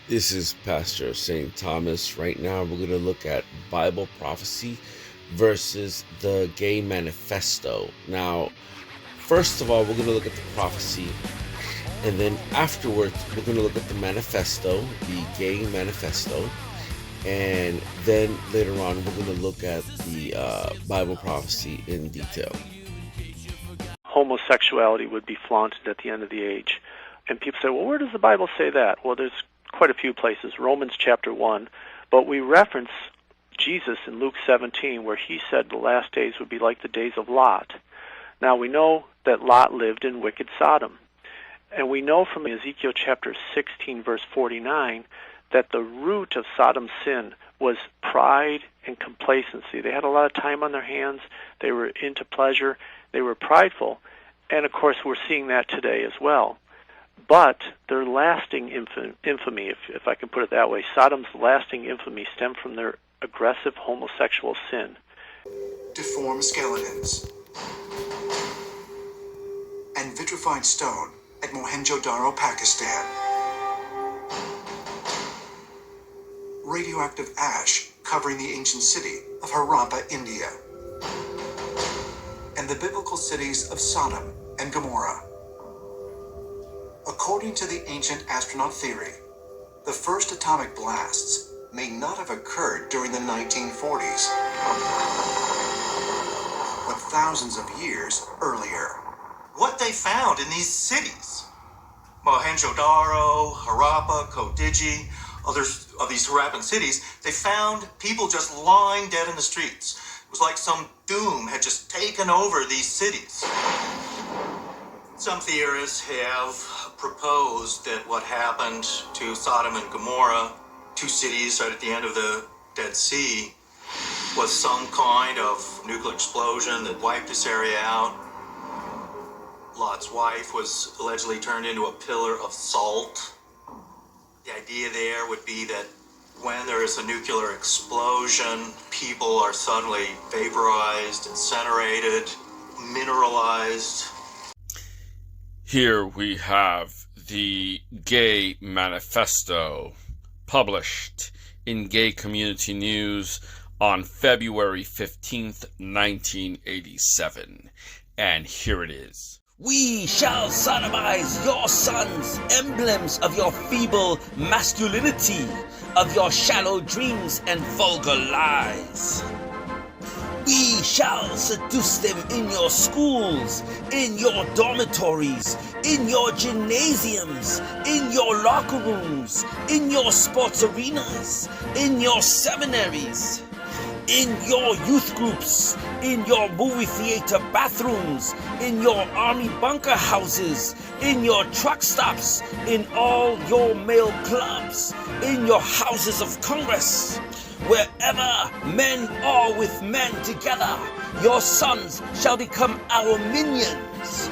This is Pastor St. Thomas. Right now, we're going to look at Bible prophecy versus the Gay Manifesto. Now, first of all, we're going to look at the prophecy, and then afterwards, we're going to look at the manifesto, the Gay Manifesto, and then later on, we're going to look at the Bible prophecy in detail. Homosexuality would be flaunted at the end of the age. And people say, well, where does the Bible say that? Well, there's quite a few places. Romans chapter 1. But we reference Jesus in Luke 17, where he said the last days would be like the days of Lot. Now, we know that Lot lived in wicked Sodom. And we know from Ezekiel chapter 16, verse 49, that the root of Sodom's sin was pride and complacency. They had a lot of time on their hands. They were into pleasure. They were prideful. And, of course, we're seeing that today as well. But their lasting infamy, if I can put it that way, Sodom's lasting infamy stemmed from their aggressive homosexual sin. Deformed skeletons and vitrified stone at Mohenjo-Daro, Pakistan. Radioactive ash covering the ancient city of Harappa, India. And the biblical cities of Sodom and Gomorrah. According to the ancient astronaut theory, the first atomic blasts may not have occurred during the 1940s, but thousands of years earlier. What they found in these cities, Mohenjo-Daro, Harappa, Kodiji, others of these Harappan cities, they found people just lying dead in the streets. It was like some doom had just taken over these cities. Some theorists have proposed that what happened to Sodom and Gomorrah, two cities right at the end of the Dead Sea, was some kind of nuclear explosion that wiped this area out. Lot's wife was allegedly turned into a pillar of salt. The idea there would be that when there is a nuclear explosion, people are suddenly vaporized, incinerated, mineralized. Here we have the Gay Manifesto, published in Gay Community News on February 15th, 1987. And here it is. We shall sodomize your sons, emblems of your feeble masculinity, of your shallow dreams and vulgar lies. We shall seduce them in your schools, in your dormitories, in your gymnasiums, in your locker rooms, in your sports arenas, in your seminaries, in your youth groups, in your movie theater bathrooms, in your army bunker houses, in your truck stops, in all your male clubs, in your houses of Congress. Wherever men are with men together, your sons shall become our minions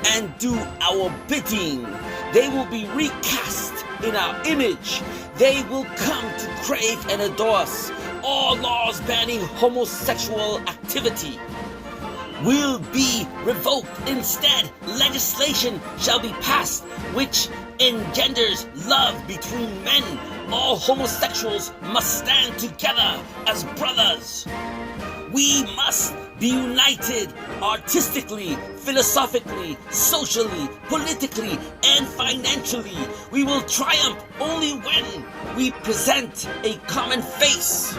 and do our bidding. They will be recast in our image. They will come to crave and adore us. All laws banning homosexual activity will be revoked. Instead, legislation shall be passed which engenders love between men. All homosexuals must stand together as brothers. We must be united artistically, philosophically, socially, politically, and financially. We will triumph only when we present a common face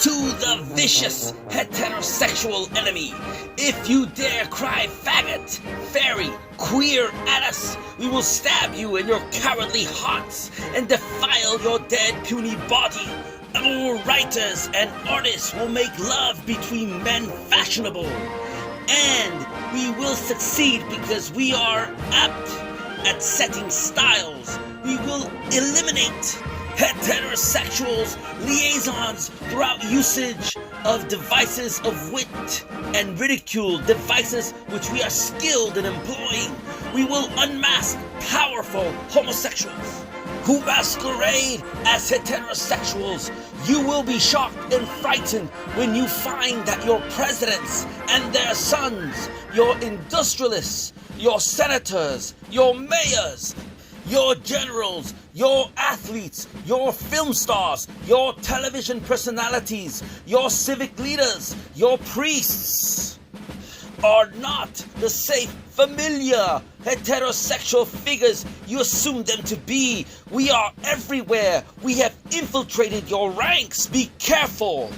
to the vicious heterosexual enemy. If you dare cry faggot, fairy, queer at us, we will stab you in your cowardly hearts and defile your dead puny body. Our writers and artists will make love between men fashionable. And we will succeed because we are apt at setting styles. We will eliminate heterosexuals, liaisons throughout usage of devices of wit and ridicule, devices which we are skilled in employing. We will unmask powerful homosexuals who masquerade as heterosexuals. You will be shocked and frightened when you find that your presidents and their sons, your industrialists, your senators, your mayors, your generals, your athletes, your film stars, your television personalities, your civic leaders, your priests are not the safe, familiar, heterosexual figures you assume them to be. We are everywhere. We have infiltrated your ranks. Be careful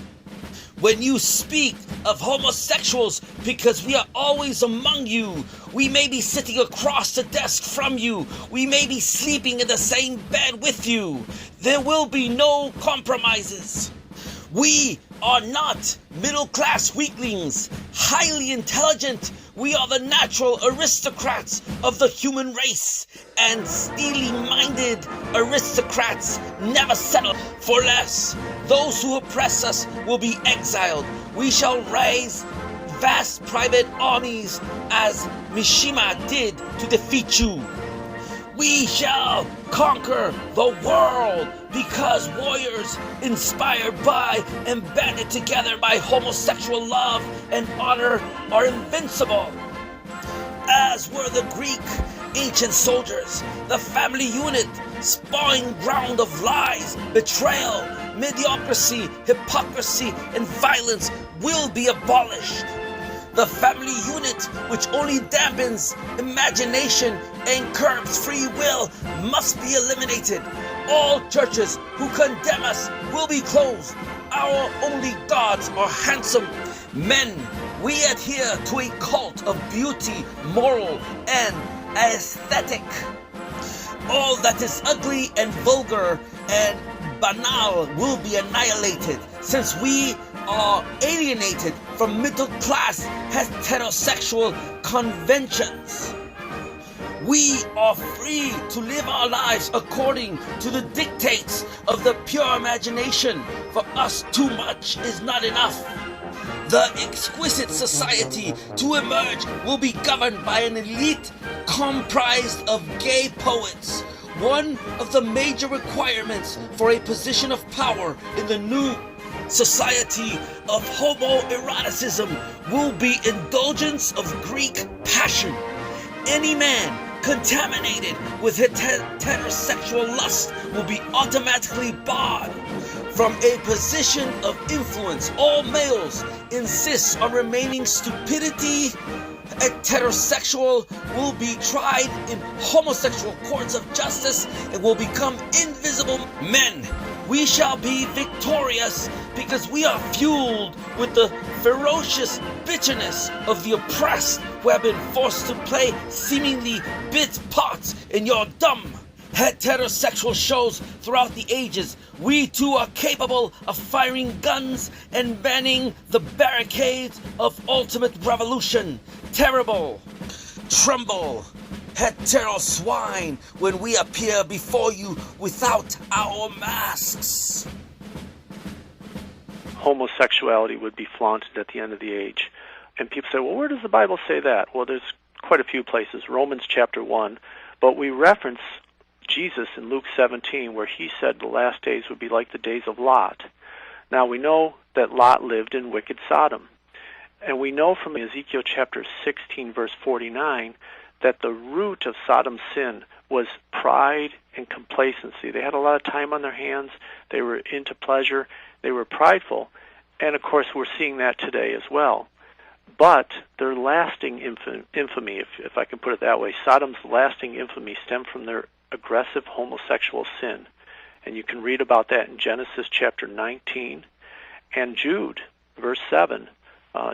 when you speak of homosexuals, because we are always among you. We may be sitting across the desk from you. We may be sleeping in the same bed with you. There will be no compromises. We are not middle-class weaklings, highly intelligent. We are the natural aristocrats of the human race, and steely-minded aristocrats never settle for less. Those who oppress us will be exiled. We shall raise vast private armies as Mishima did to defeat you. We shall conquer the world because warriors inspired by and banded together by homosexual love and honor are invincible. As were the Greek ancient soldiers, the family unit, spawning ground of lies, betrayal, mediocrity, hypocrisy, and violence will be abolished. The family unit, which only dampens imagination and curbs free will, must be eliminated. All churches who condemn us will be closed. Our only gods are handsome men. We adhere to a cult of beauty, moral, and aesthetic. All that is ugly and vulgar and banal will be annihilated, since we are alienated from middle-class heterosexual conventions. We are free to live our lives according to the dictates of the pure imagination. For us, too much is not enough. The exquisite society to emerge will be governed by an elite comprised of gay poets. One of the major requirements for a position of power in the new society of homoeroticism will be indulgence of Greek passion. Any man contaminated with heterosexual lust will be automatically barred from a position of influence. All males insist on remaining stupidity. Heterosexual will be tried in homosexual courts of justice and will become invisible men. We shall be victorious because we are fueled with the ferocious bitterness of the oppressed who have been forced to play seemingly bit parts in your dumb heterosexual shows throughout the ages. We too are capable of firing guns and banning the barricades of ultimate revolution. Terrible, tremble, hetero swine, when we appear before you without our masks. Homosexuality would be flaunted at the end of the age. And people say, well, where does the Bible say that? Well, there's quite a few places. Romans chapter 1. But we reference Jesus in Luke 17, where he said the last days would be like the days of Lot. Now, we know that Lot lived in wicked Sodom. And we know from Ezekiel chapter 16, verse 49, that the root of Sodom's sin was pride and complacency. They had a lot of time on their hands. They were into pleasure. They were prideful. And, of course, we're seeing that today as well. But their lasting infamy, if I can put it that way, Sodom's lasting infamy stemmed from their aggressive homosexual sin. And you can read about that in Genesis chapter 19 and Jude, verse 7.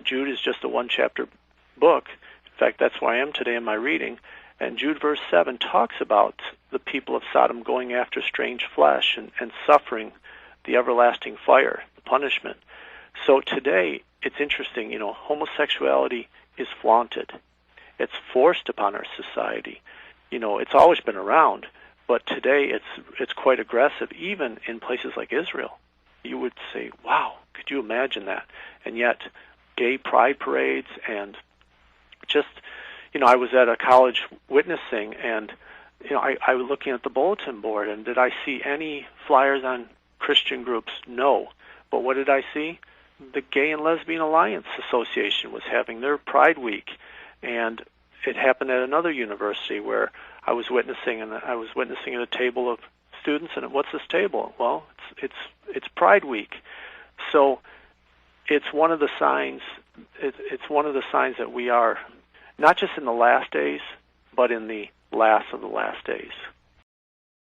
Jude is just a one-chapter book. In fact, that's where I am today in my reading. And Jude, verse 7, talks about the people of Sodom going after strange flesh and suffering the everlasting fire, the punishment. So today, it's interesting, homosexuality is flaunted. It's forced upon our society. It's always been around, but today it's quite aggressive, even in places like Israel. You would say, wow, could you imagine that? And yet, gay pride parades and just, I was at a college witnessing, and, I was looking at the bulletin board, and did I see any flyers on Christian groups? No. But what did I see? The Gay and Lesbian Alliance Association was having their Pride Week, and it happened at another university where I was witnessing, and I was witnessing at a table of students. And what's this table? Well, it's Pride Week, so it's one of the signs. It's one of the signs that we are not just in the last days, but in the last of the last days.